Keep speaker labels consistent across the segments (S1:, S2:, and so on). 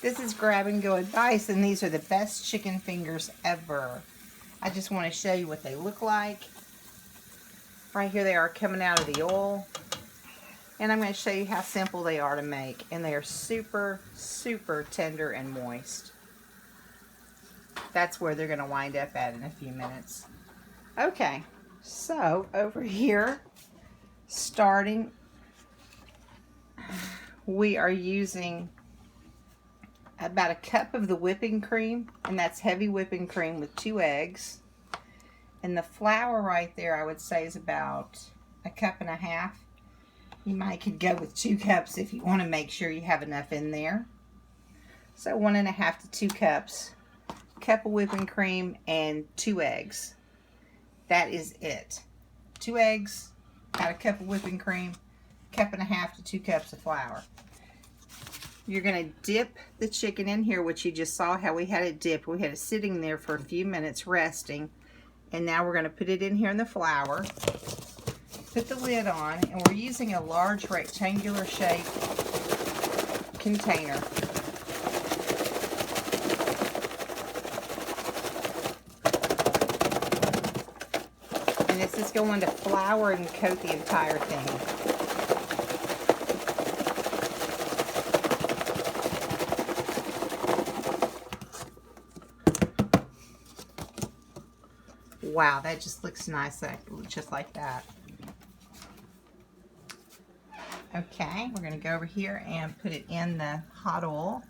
S1: This is Grab and Go Advice, and these are the best chicken fingers ever. I just want to show you what they look like. Right here they are coming out of the oil. And I'm going to show you how simple they are to make. And they are super, super tender and moist. That's where they're going to wind up at in a few minutes. Okay, so over here, starting, we are using about a cup of the whipping cream, and that's heavy whipping cream with 2 eggs. And the flour right there, I would say, is about a cup and a half. You might could go with 2 cups if you want to make sure you have enough in there. So 1.5 to 2 cups. Cup of whipping cream and 2 eggs. That is it. 2 eggs, about a cup of whipping cream, 1.5 to 2 cups of flour. You're going to dip the chicken in here, which you just saw how we had it dipped. We had it sitting there for a few minutes resting. And now we're going to put it in here in the flour. Put the lid on, and we're using a large rectangular shaped container. And this is going to flour and coat the entire thing. Wow, that just looks nice, just like that. Okay, we're going to go over here and put it in the hot oil.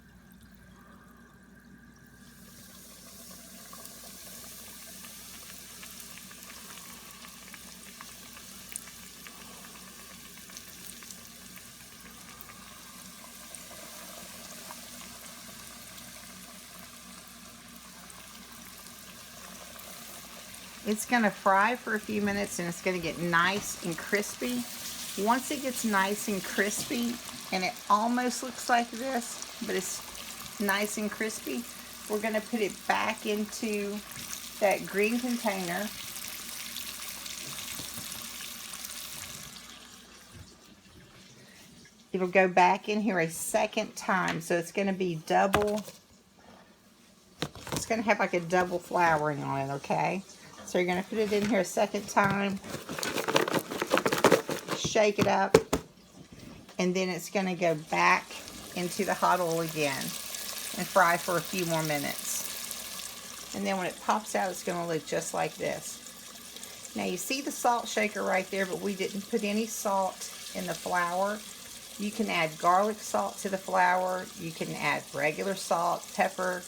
S1: It's going to fry for a few minutes, and it's going to get nice and crispy. Once it gets nice and crispy, and it almost looks like this, but it's nice and crispy, we're going to put it back into that green container. It'll go back in here a second time, so it's going to be double. It's going to have like a double flouring on it, okay? So you're going to put it in here a second time, shake it up, and then it's going to go back into the hot oil again and fry for a few more minutes. And then when it pops out, it's going to look just like this. Now you see the salt shaker right there, but we didn't put any salt in the flour. You can add garlic salt to the flour. You can add regular salt, pepper.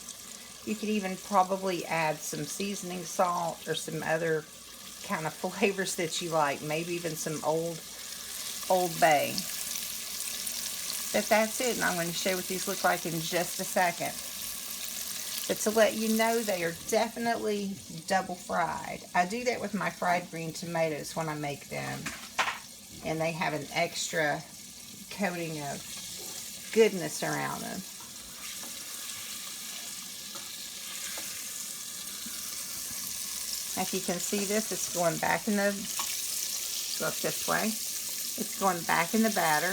S1: You could even probably add some seasoning salt or some other kind of flavors that you like. Maybe even some Old Bay. But that's it, and I'm going to show you what these look like in just a second. But to let you know, they are definitely double fried. I do that with my fried green tomatoes when I make them. And they have an extra coating of goodness around them. If you can see this, it's going back in the, look this way, it's going back in the batter.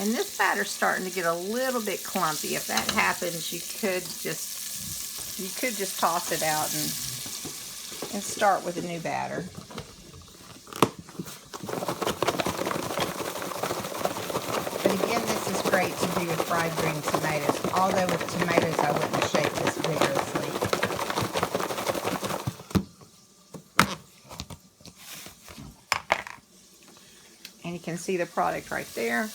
S1: And this batter's starting to get a little bit clumpy. If that happens, you could just toss it out and start with a new batter. But again, this is great to do with fried green tomatoes. Although with tomatoes, I wouldn't shake this vigorously. And you can see the product right there.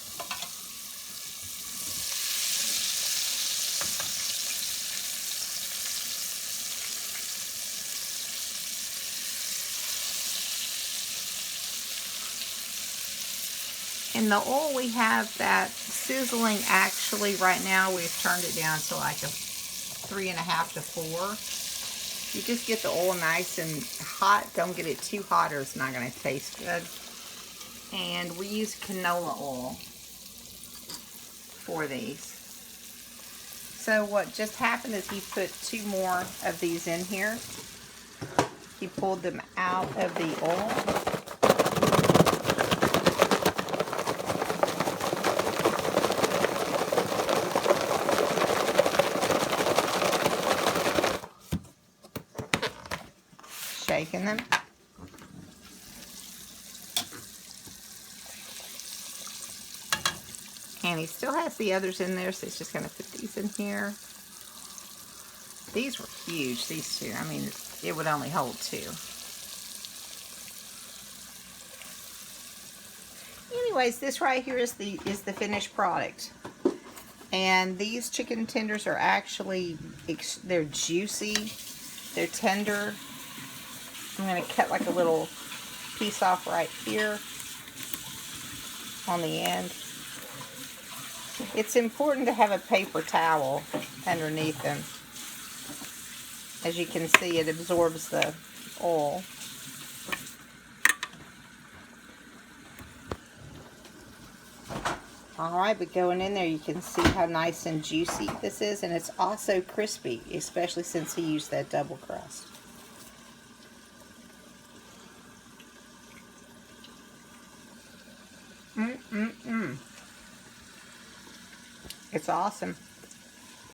S1: In the oil we have that sizzling, actually right now we've turned it down to like a 3.5 to 4. You just get the oil nice and hot. Don't get it too hot or it's not going to taste good. And we use canola oil for these. So what just happened is he put 2 more of these in here. He pulled them out of the oil. in them. And he still has the others in there, so he's just going to put these in here. These were huge, these two. I mean, it would only hold two. Anyways, this right here is the finished product. And these chicken tenders are actually, they're juicy, they're tender. I'm going to cut like a little piece off right here on the end. It's important to have a paper towel underneath them. As you can see, it absorbs the oil. Alright, but going in there, you can see how nice and juicy this is, and it's also crispy, especially since he used that double crust. It's awesome.